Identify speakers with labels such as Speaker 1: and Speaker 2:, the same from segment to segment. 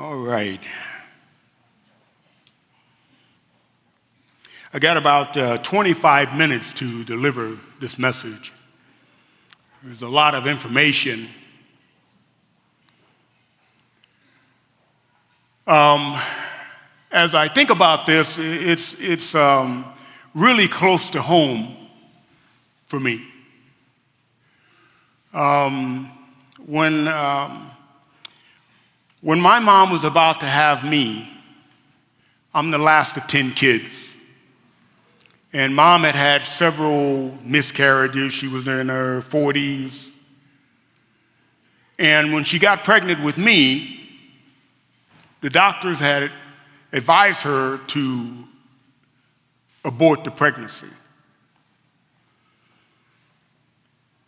Speaker 1: All right. I got about 25 minutes to deliver this message. There's a lot of information. As I think about this, it's really close to home for me. When my mom was about to have me, I'm the last of 10 kids. And mom had had several miscarriages. She was in her 40s. And when she got pregnant with me, the doctors had advised her to abort the pregnancy.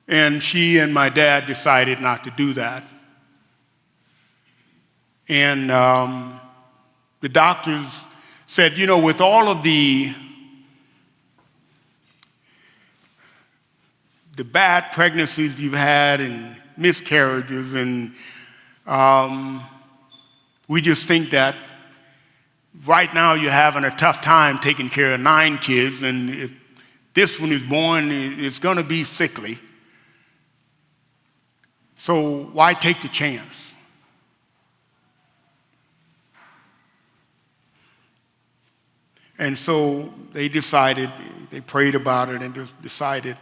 Speaker 1: And she and my dad decided not to do that. And the doctors said, with all of the bad pregnancies you've had and miscarriages, and we just think that right now you're having a tough time taking care of 9 kids, and if this one is born, it's going to be sickly. So why take the chance? And so they decided, they prayed about it and just decided,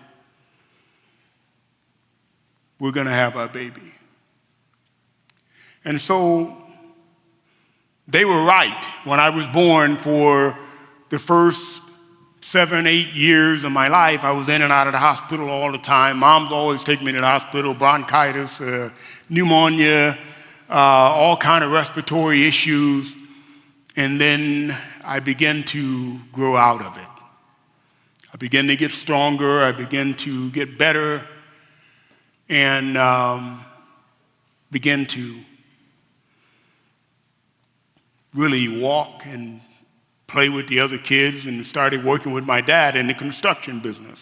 Speaker 1: we're going to have our baby. And so they were right. When I was born, for the first 7, 8 years of my life, I was in and out of the hospital all the time. Mom's always taking me to the hospital, bronchitis, pneumonia, all kind of respiratory issues. And then I began to grow out of it. I began to get stronger. I began to get better. And began to really walk and play with the other kids, and started working with my dad in the construction business.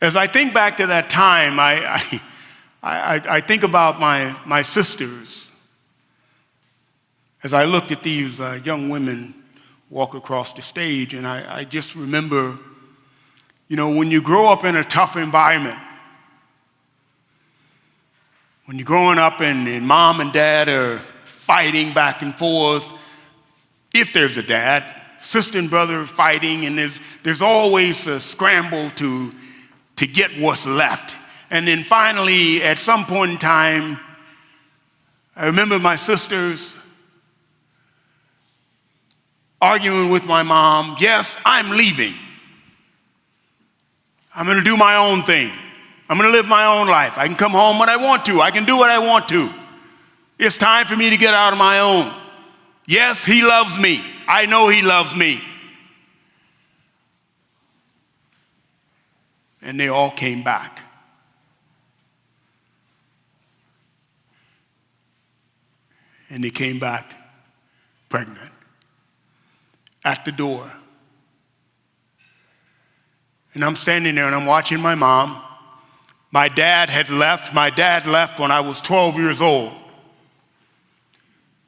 Speaker 1: As I think back to that time, I think about my sisters. As I looked at these young women walk across the stage, and I just remember, when you grow up in a tough environment, when you're growing up and mom and dad are fighting back and forth, if there's a dad, sister and brother fighting, and there's always a scramble to get what's left. And then finally, at some point in time, I remember my sisters arguing with my mom, yes, I'm leaving. I'm going to do my own thing. I'm going to live my own life. I can come home when I want to. I can do what I want to. It's time for me to get out on my own. Yes, he loves me. I know he loves me. And they all came back. And they came back pregnant at the door. And I'm standing there and I'm watching my mom. My dad had left. My dad left when I was 12 years old.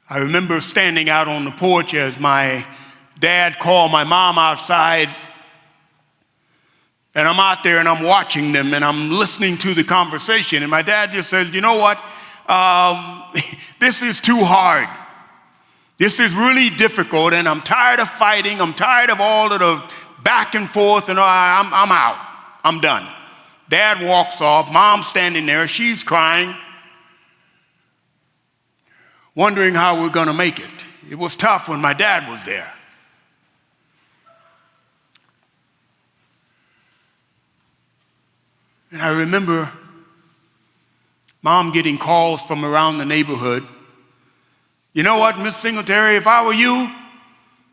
Speaker 1: I remember standing out on the porch as my dad called my mom outside. And I'm out there and I'm watching them and I'm listening to the conversation. And my dad just says, you know what? This is too hard. This is really difficult, and I'm tired of fighting. I'm tired of all of the back and forth, and I'm out. I'm done. Dad walks off. Mom's standing there. She's crying, wondering how we're going to make it. It was tough when my dad was there. And I remember Mom getting calls from around the neighborhood. You know what, Miss Singletary, if I were you,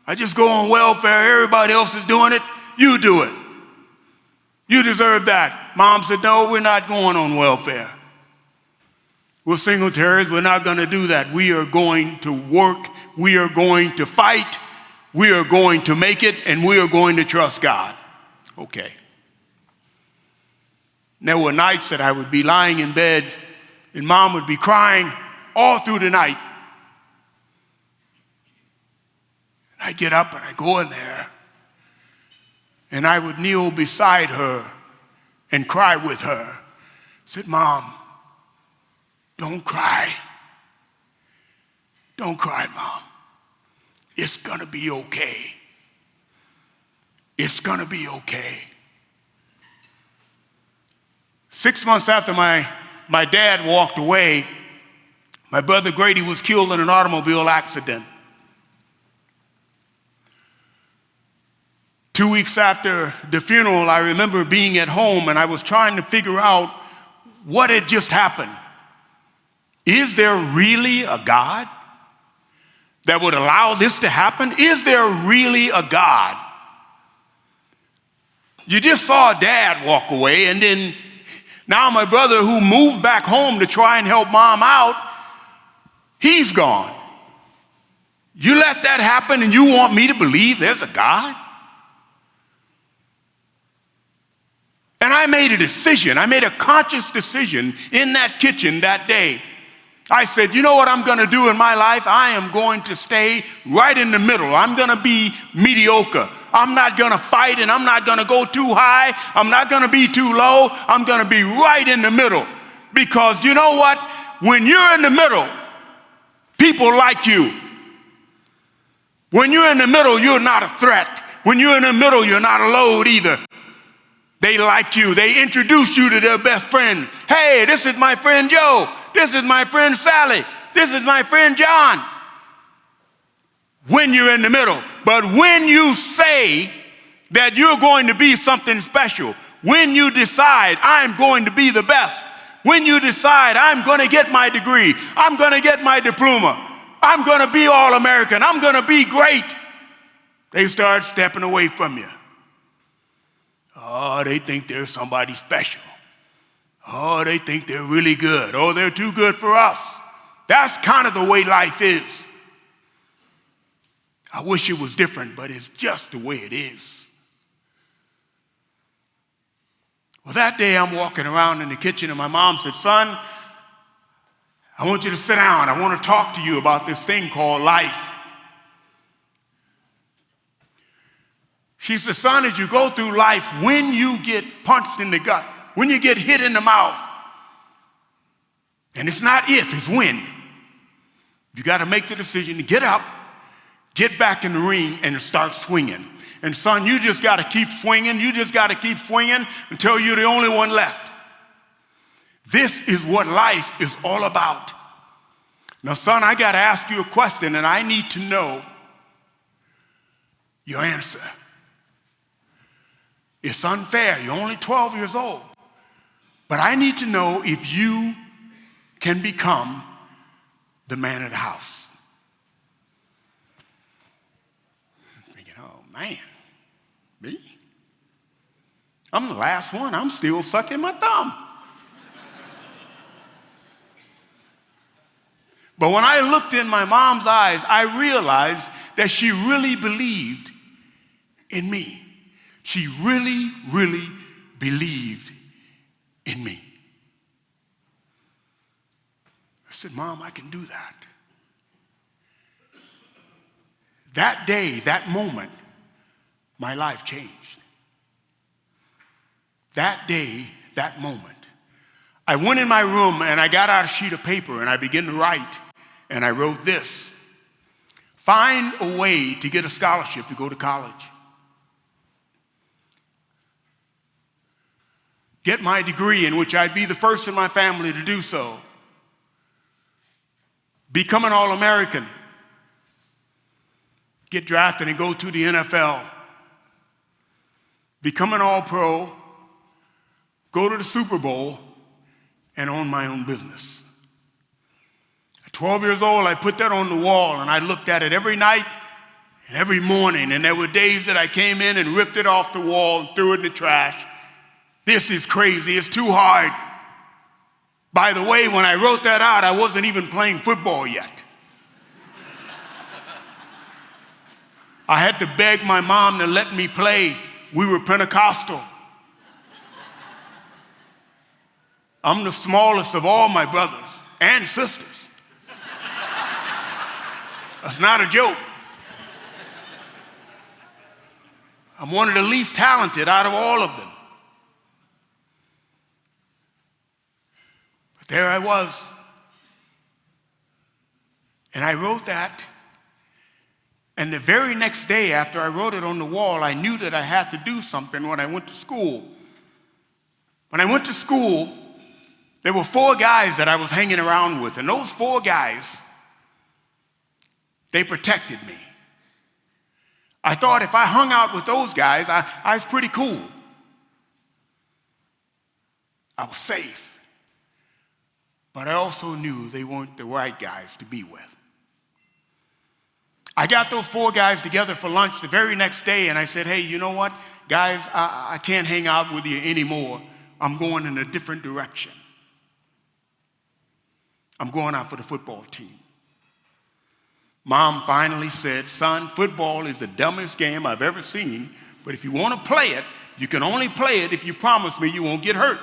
Speaker 1: I'd just go on welfare. Everybody else is doing it. You do it. You deserve that. Mom said, no, we're not going on welfare. We're Singletaries. We're not going to do that. We are going to work. We are going to fight. We are going to make it, and we are going to trust God. Okay. There were nights that I would be lying in bed and Mom would be crying all through the night. I'd get up and I'd go in there, and I would kneel beside her and cry with her. I said, Mom, don't cry. Don't cry, Mom. It's gonna be okay. It's gonna be okay. 6 months after my dad walked away, my brother Grady was killed in an automobile accident. 2 weeks after the funeral, I remember being at home and I was trying to figure out what had just happened. Is there really a God that would allow this to happen? Is there really a God? You just saw Dad walk away, and then now my brother, who moved back home to try and help Mom out, he's gone. You let that happen and you want me to believe there's a God? And I made a decision. I made a conscious decision in that kitchen that day. I said, you know what I'm going to do in my life? I am going to stay right in the middle. I'm going to be mediocre. I'm not going to fight, and I'm not going to go too high. I'm not going to be too low. I'm going to be right in the middle. Because you know what? When you're in the middle, people like you. When you're in the middle, you're not a threat. When you're in the middle, you're not a load either. They like you. They introduce you to their best friend. Hey, this is my friend Joe. This is my friend Sally. This is my friend John. When you're in the middle. But when you say that you're going to be something special, when you decide I'm going to be the best, when you decide I'm going to get my degree, I'm going to get my diploma, I'm going to be all-American, I'm going to be great, they start stepping away from you. Oh, they think they're somebody special. Oh, they think they're really good. Oh, they're too good for us. That's kind of the way life is. I wish it was different, but it's just the way it is. Well, that day I'm walking around in the kitchen and my mom said, son, I want you to sit down. I want to talk to you about this thing called life. She said, son, as you go through life, when you get punched in the gut, when you get hit in the mouth, and it's not if, it's when, you got to make the decision to get up, get back in the ring, and start swinging. And son, you just got to keep swinging. You just got to keep swinging until you're the only one left. This is what life is all about. Now, son, I got to ask you a question, and I need to know your answer. It's unfair. You're only 12 years old. But I need to know if you can become the man of the house. I'm thinking, oh, man, me? I'm the last one. I'm still sucking my thumb. But when I looked in my mom's eyes, I realized that she really believed in me. She really, really believed in me. I said, Mom, I can do that. That day, that moment, my life changed. That day, that moment. I went in my room and I got out a sheet of paper and I began to write. And I wrote this: find a way to get a scholarship to go to college. Get my degree, in which I'd be the first in my family to do so. Become an All-American. Get drafted and go to the NFL. Become an All-Pro. Go to the Super Bowl and own my own business. At 12 years old, I put that on the wall and I looked at it every night and every morning. And there were days that I came in and ripped it off the wall and threw it in the trash. This is crazy. It's too hard. By the way, when I wrote that out, I wasn't even playing football yet. I had to beg my mom to let me play. We were Pentecostal. I'm the smallest of all my brothers. and sisters. That's not a joke. I'm one of the least talented out of all of them. But there I was. And I wrote that. And the very next day after I wrote it on the wall, I knew that I had to do something when I went to school. When I went to school, there were 4 guys that I was hanging around with. And those 4 guys, they protected me. I thought if I hung out with those guys, I was pretty cool. I was safe. But I also knew they weren't the right guys to be with. I got those 4 guys together for lunch the very next day, and I said, hey, you know what? Guys, I can't hang out with you anymore. I'm going in a different direction. I'm going out for the football team. Mom finally said, son, football is the dumbest game I've ever seen, but if you want to play it, you can only play it if you promise me you won't get hurt.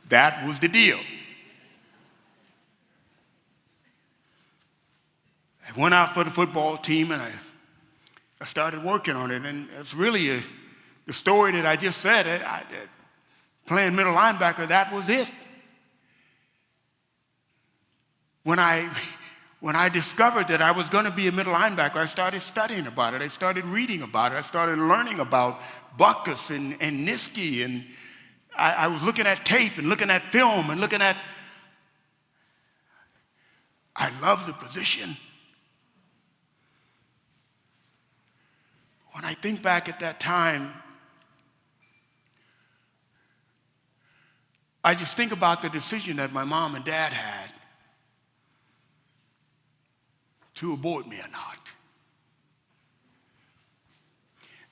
Speaker 1: That was the deal. I went out for the football team, and I started working on it, and it's really the story that I just said. Playing middle linebacker, that was it. When I discovered that I was going to be a middle linebacker, I started studying about it. I started reading about it. I started learning about Buckus and Niski, and I was looking at tape and looking at film and looking at. I love the position. When I think back at that time, I just think about the decision that my mom and dad had to abort me or not.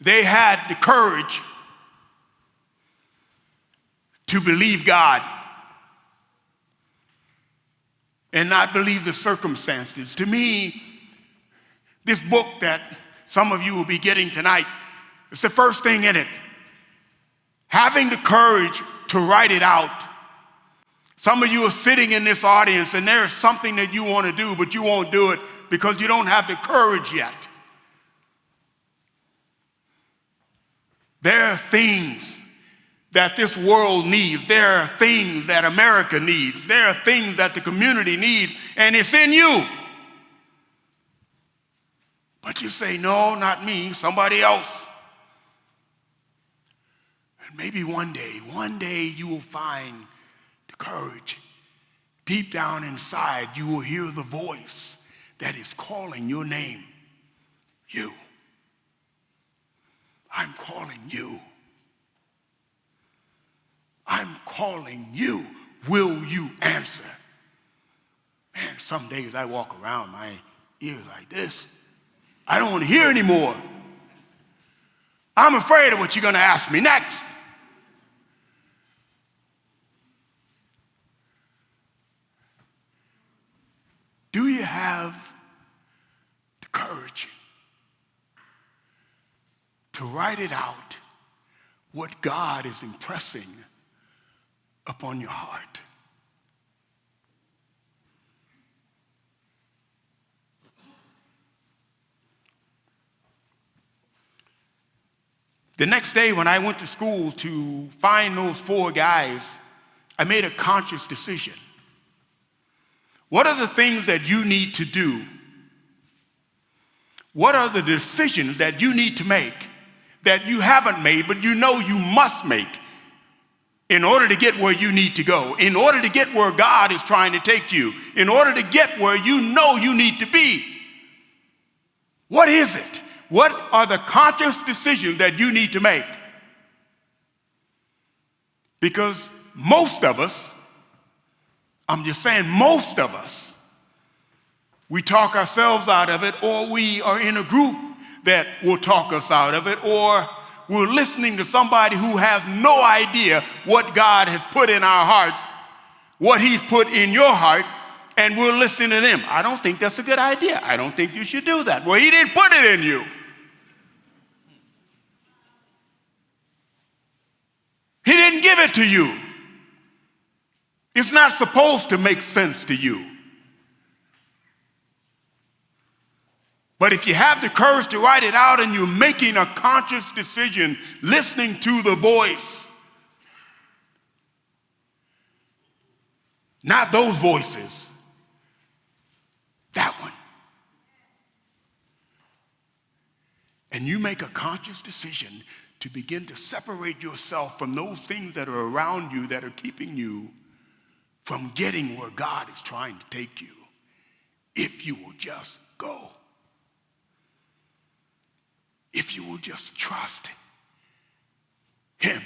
Speaker 1: They had the courage to believe God and not believe the circumstances. To me, this book that some of you will be getting tonight, it's the first thing in it. Having the courage to write it out. Some of you are sitting in this audience and there is something that you want to do, but you won't do it because you don't have the courage yet. There are things that this world needs. There are things that America needs. There are things that the community needs, and it's in you. But you say, no, not me, somebody else. And maybe one day you will find the courage. Deep down inside, you will hear the voice that is calling your name. You. I'm calling you. I'm calling you. Will you answer? Man, some days I walk around, my ears like this. I don't want to hear anymore. I'm afraid of what you're going to ask me next. Do you have the courage to write it out, what God is impressing upon your heart? The next day when I went to school to find those 4 guys, I made a conscious decision. What are the things that you need to do? What are the decisions that you need to make that you haven't made, but you know you must make in order to get where you need to go, in order to get where God is trying to take you, in order to get where you know you need to be? What is it? What are the conscious decisions that you need to make? Because most of us, I'm just saying most of us, we talk ourselves out of it, or we are in a group that will talk us out of it, or we're listening to somebody who has no idea what God has put in our hearts, what he's put in your heart, and we're listening to them. I don't think that's a good idea. I don't think you should do that. Well, he didn't put it in you. He didn't give it to you. It's not supposed to make sense to you. But if you have the courage to write it out and you're making a conscious decision, listening to the voice, not those voices, that one. And you make a conscious decision to begin to separate yourself from those things that are around you that are keeping you from getting where God is trying to take you. If you will just go. If you will just trust him.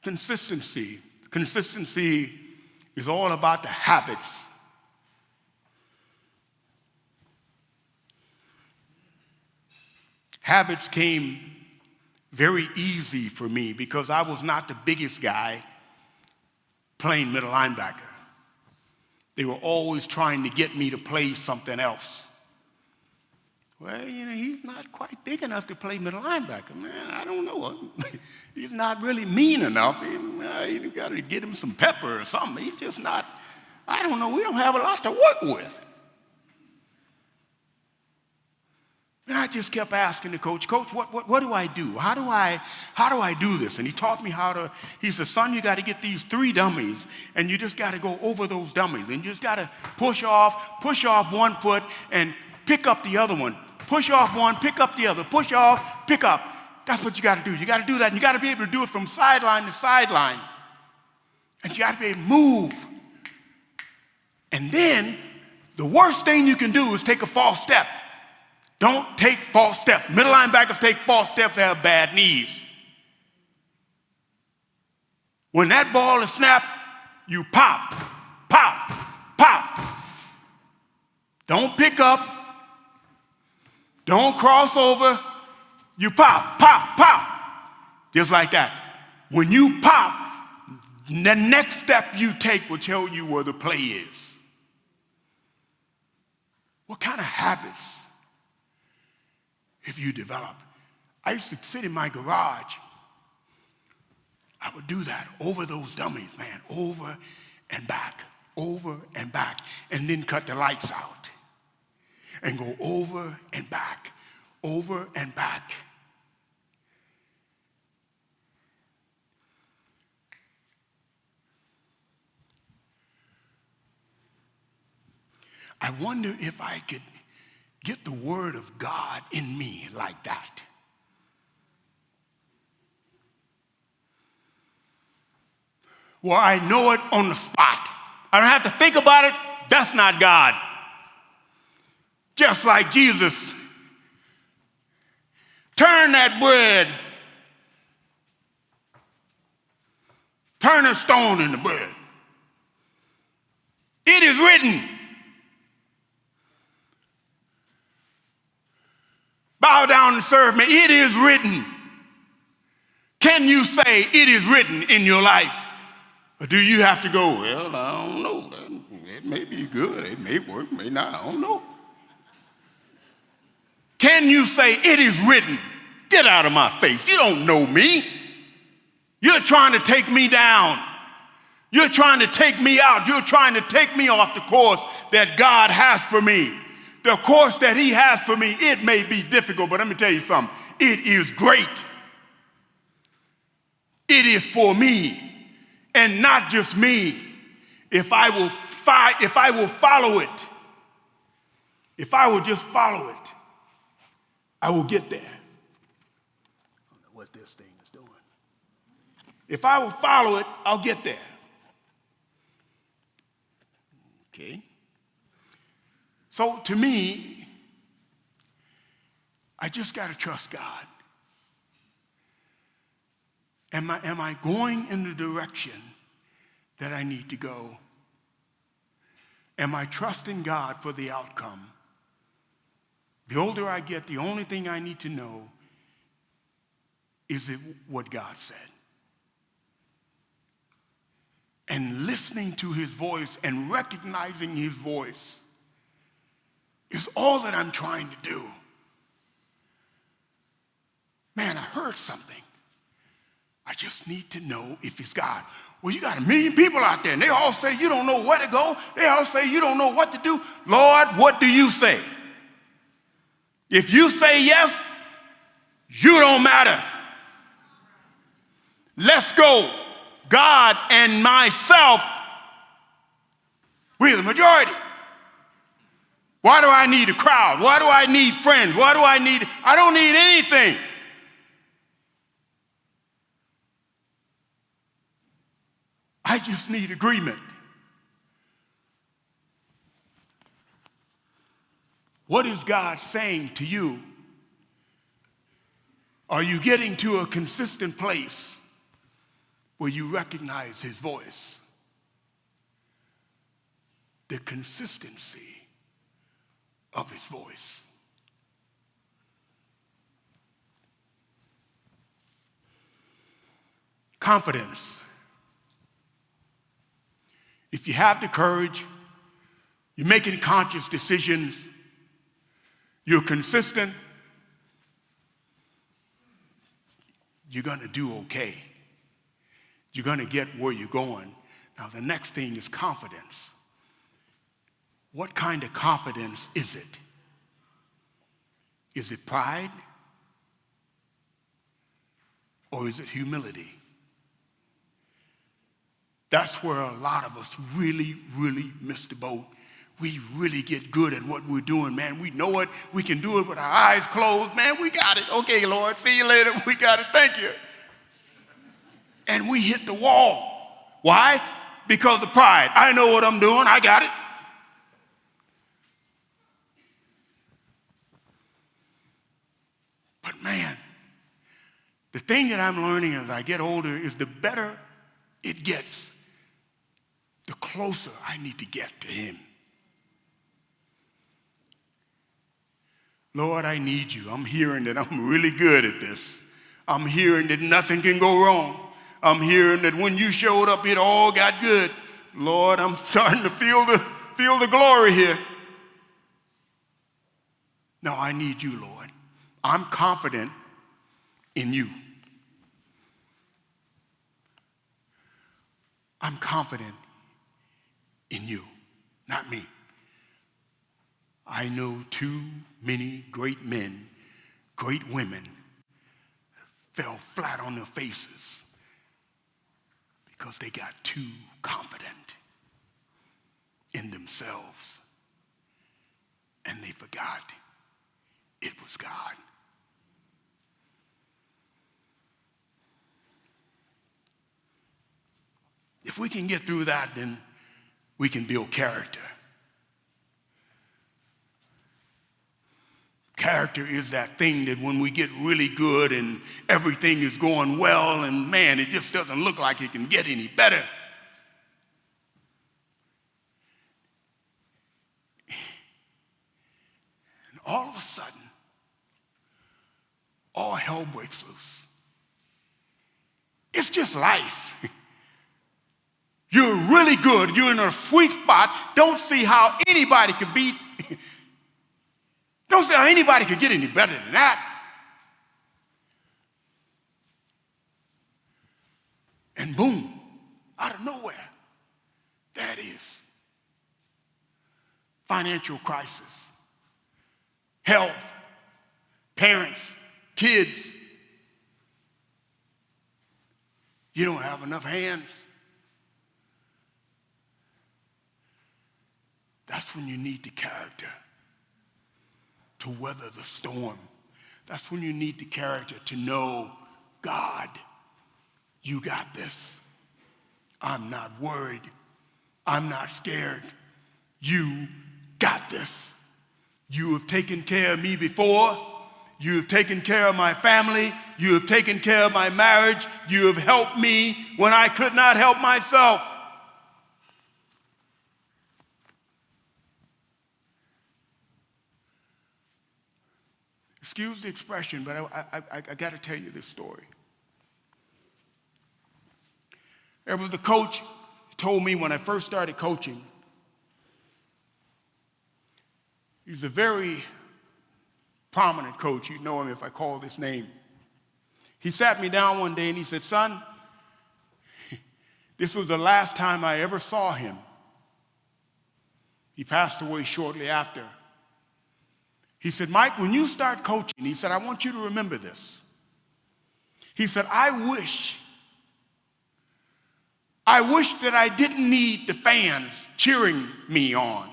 Speaker 1: Consistency. Consistency is all about the habits. Habits came very easy for me because I was not the biggest guy playing middle linebacker. They were always trying to get me to play something else. Well, he's not quite big enough to play middle linebacker. Man, I don't know. He's not really mean enough. You got to get him some pepper or something. He's just not, I don't know. We don't have a lot to work with. And I just kept asking the coach, what do I do? How do I do this? And he taught me he said, son, you got to get these 3 dummies, and you just got to go over those dummies. And you just got to push off one foot and pick up the other one. Push off one, pick up the other. Push off, pick up. That's what you got to do. You got to do that, and you got to be able to do it from sideline to sideline. And you got to be able to move. And then the worst thing you can do is take a false step. Don't take false steps. Middle linebackers take false steps, they have bad knees. When that ball is snapped, you pop, pop, pop. Don't pick up. Don't cross over. You pop, pop, pop. Just like that. When you pop, the next step you take will tell you where the play is. What kind of habits have you developed? I used to sit in my garage. I would do that over those dummies, man, over and back, and then cut the lights out and go over and back, over and back. I wonder if I could get the word of God in me like that. Well, I know it on the spot. I don't have to think about it. That's not God. Just like Jesus. Turn that bread. Turn a stone into bread. It is written. Bow down and serve me. It is written. Can you say it is written in your life? Or do you have to go, well, I don't know. It may be good. It may work, may not. I don't know. Can you say it is written? Get out of my face. You don't know me. You're trying to take me down. You're trying to take me out. You're trying to take me off the course that God has for me. The course that he has for me, it may be difficult, but let me tell you something. It is great. It is for me, and not just me. If I will follow it, if I will just follow it, I will get there. I don't know what this thing is doing. If I will follow it, I'll get there. Okay. So to me, I just got to trust God. Am I going in the direction that I need to go? Am I trusting God for the outcome? The older I get, the only thing I need to know is what God said. And listening to his voice and recognizing his voice is all that I'm trying to do. heard something. I just need to know if it's God. Well, you got 1 million people out there, and they all say you don't know where to go. They all say you don't know what to do. Lord, what do you say? If you say yes, you don't matter. Let's go. God and myself, we're the majority. Why do I need a crowd? Why do I need friends? I don't need anything. I just need agreement. What is God saying to you? Are you getting to a consistent place where you recognize his voice? The consistency of his voice. Confidence. If you have the courage, you're making conscious decisions, you're consistent, you're going to do okay. You're going to get where you're going. Now, the next thing is confidence. What kind of confidence is it? Is it pride? Or is it humility? That's where a lot of us really, really miss the boat. We really get good at what we're doing, man. We know it. We can do it with our eyes closed. Man, we got it. Okay, Lord, see you later. We got it. Thank you. And we hit the wall. Why? Because of pride. I know what I'm doing. I got it. But man, the thing that I'm learning as I get older is the better it gets, the closer I need to get to him. Lord, I need you. I'm hearing that I'm really good at this. I'm hearing that nothing can go wrong. I'm hearing that when you showed up, it all got good. Lord, I'm starting to feel the glory here. No, I need you, Lord. I'm confident in you. I'm confident in you, not me. I know too many great men, great women fell flat on their faces because they got too confident in themselves and they forgot it was God. If we can get through that, then we can build character. Character is that thing that when we get really good and everything is going well and man, it just doesn't look like it can get any better. And all of a sudden, all hell breaks loose. It's just life. You're really good. You're in a sweet spot. Don't see how anybody could beat. Don't see how anybody could get any better than that. And boom, out of nowhere, there it is. Financial crisis, health, parents, kids. You don't have enough hands. That's when you need the character to weather the storm. That's when you need the character to know, God, you got this. I'm not worried. I'm not scared. You got this. You have taken care of me before. You have taken care of my family. You have taken care of my marriage. You have helped me when I could not help myself. Excuse the expression, but I got to tell you this story. There was a coach who told me when I first started coaching, he's a very prominent coach. You know him if I call his name. He sat me down one day and he said, son, this was the last time I ever saw him. He passed away shortly after. He said, Mike, when you start coaching, he said, I want you to remember this. He said, I wish that I didn't need the fans cheering me on.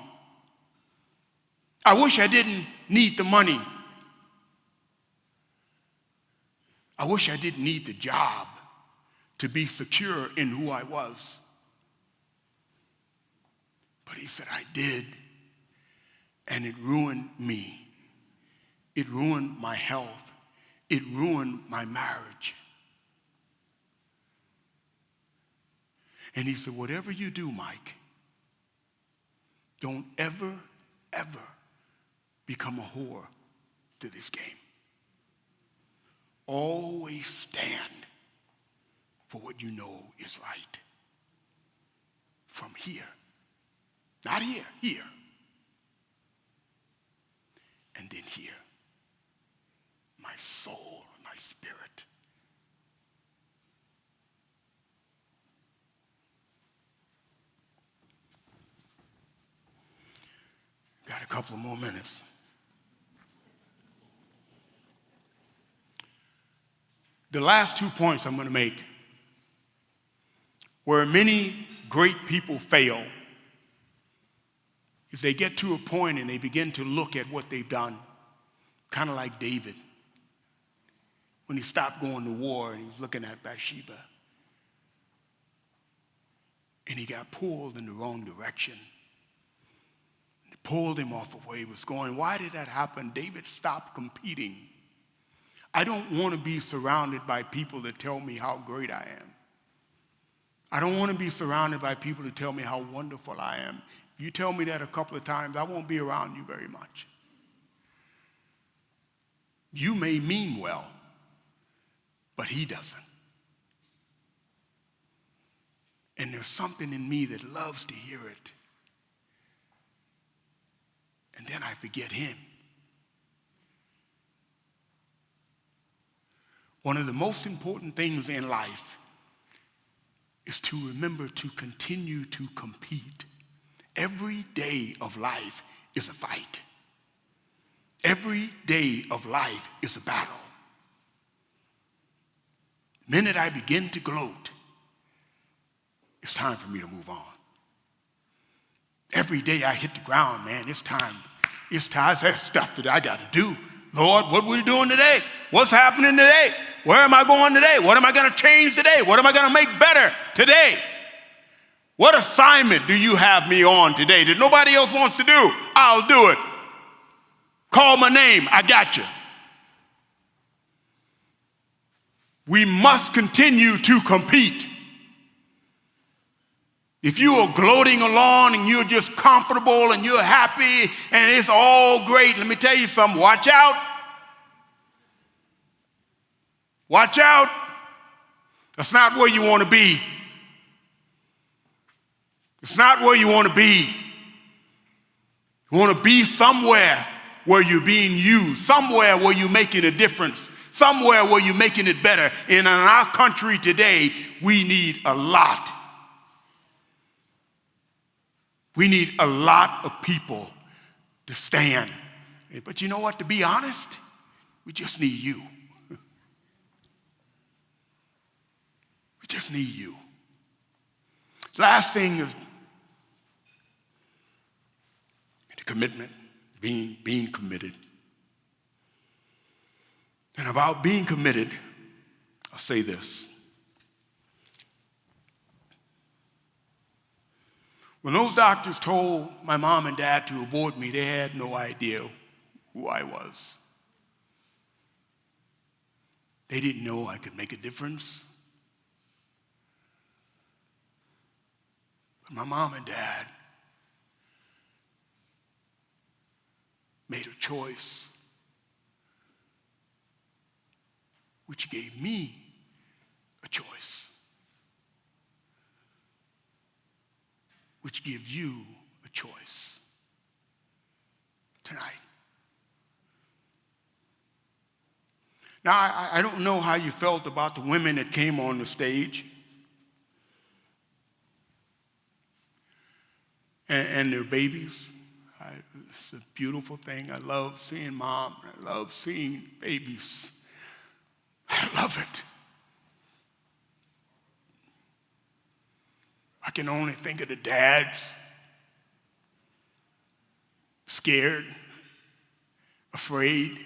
Speaker 1: I wish I didn't need the money. I wish I didn't need the job to be secure in who I was. But he said, I did, and it ruined me. It ruined my health. It ruined my marriage. And he said, whatever you do, Mike, don't ever, ever become a whore to this game. Always stand for what you know is right. From here. Not here, here. And then here. My soul, my spirit. Got a couple of more minutes. The last 2 points I'm going to make, where many great people fail, is they get to a point and they begin to look at what they've done, kind of like David, when he stopped going to war and he was looking at Bathsheba. And he got pulled in the wrong direction. It pulled him off of where he was going. Why did that happen? David stopped competing. I don't want to be surrounded by people that tell me how great I am. I don't want to be surrounded by people that tell me how wonderful I am. If you tell me that a couple of times, I won't be around you very much. You may mean well, but he doesn't. And there's something in me that loves to hear it. And then I forget him. One of the most important things in life is to remember to continue to compete. Every day of life is a fight. Every day of life is a battle. The minute I begin to gloat, it's time for me to move on. Every day I hit the ground, man, it's time. There's stuff that I got to do. Lord, what are we doing today? What's happening today? Where am I going today? What am I going to change today? What am I going to make better today? What assignment do you have me on today that nobody else wants to do? I'll do it. Call my name. I got you. We must continue to compete. If you are gloating along and you're just comfortable and you're happy and it's all great, let me tell you something. Watch out. Watch out. That's not where you want to be. It's not where you want to be. You want to be somewhere where you're being used, somewhere where you're making a difference, somewhere where you're making it better. And in our country today, we need a lot. We need a lot of people to stand. But you know what? To be honest, we just need you. We just need you. Last thing is the commitment, being committed. And about being committed, I'll say this. When those doctors told my mom and dad to abort me, they had no idea who I was. They didn't know I could make a difference. But my mom and dad made a choice which gave me a choice, which gives you a choice tonight. Now, I don't know how you felt about the women that came on the stage and their babies. It's a beautiful thing. I love seeing mom. I love seeing babies. I love it. I can only think of the dads, scared, afraid.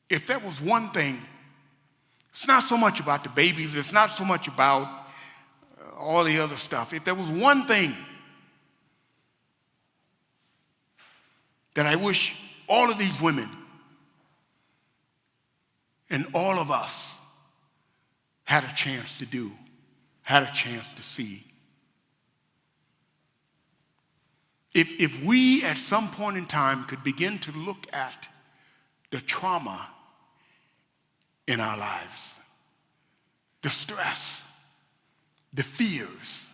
Speaker 1: If there was one thing, it's not so much about the babies, it's not so much about all the other stuff. If there was one thing that I wish all of these women and all of us had a chance to do, had a chance to see. If we at some point in time could begin to look at the trauma in our lives, the stress, the fears,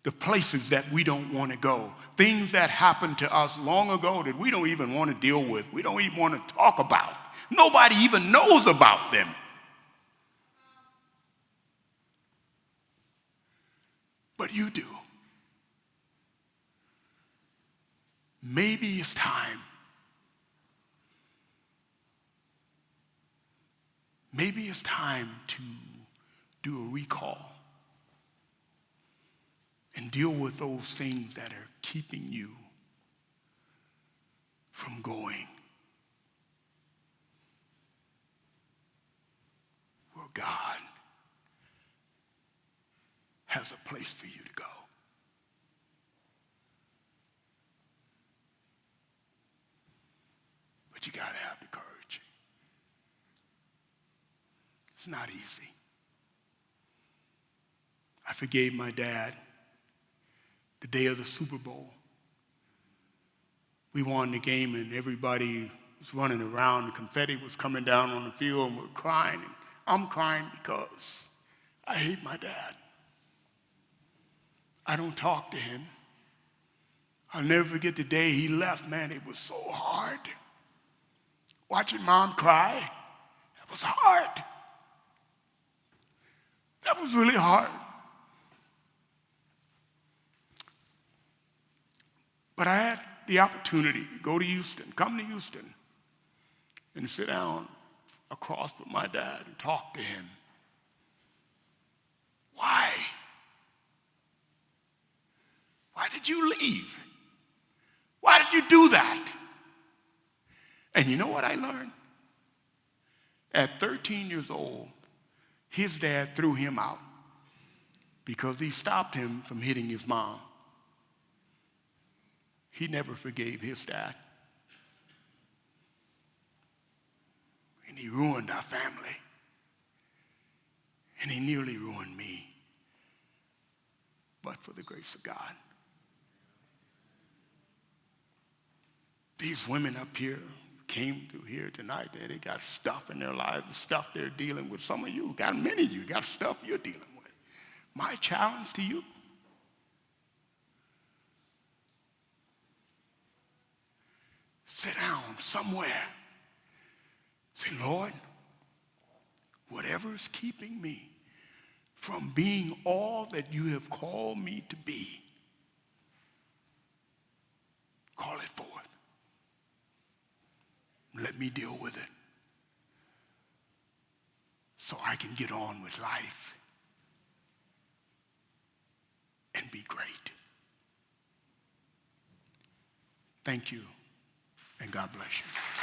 Speaker 1: the places that we don't want to go, things that happened to us long ago that we don't even want to deal with, we don't even want to talk about. Nobody even knows about them. But you do. Maybe it's time. Maybe it's time to do a recall and deal with those things that are keeping you from going where God has a place for you to go. But you got to have the courage. It's not easy. I forgave my dad the day of the Super Bowl. We won the game and everybody was running around. The confetti was coming down on the field and we're crying. And I'm crying because I hate my dad. I don't talk to him. I'll never forget the day he left, man. It was so hard. Watching mom cry, it was hard. That was really hard. But I had the opportunity to go to Houston, come to Houston, and sit down across from my dad and talk to him. Why? Why did you leave? Why did you do that? And you know what I learned? At 13 years old, his dad threw him out because he stopped him from hitting his mom. He never forgave his dad. And he ruined our family. And he nearly ruined me. But for the grace of God. These women up here came through here tonight. They got stuff in their lives, stuff they're dealing with. Some of you, many of you got stuff you're dealing with. My challenge to you, sit down somewhere. Say, Lord, whatever is keeping me from being all that you have called me to be, call it forth. Let me deal with it so I can get on with life and be great. Thank you, and God bless you.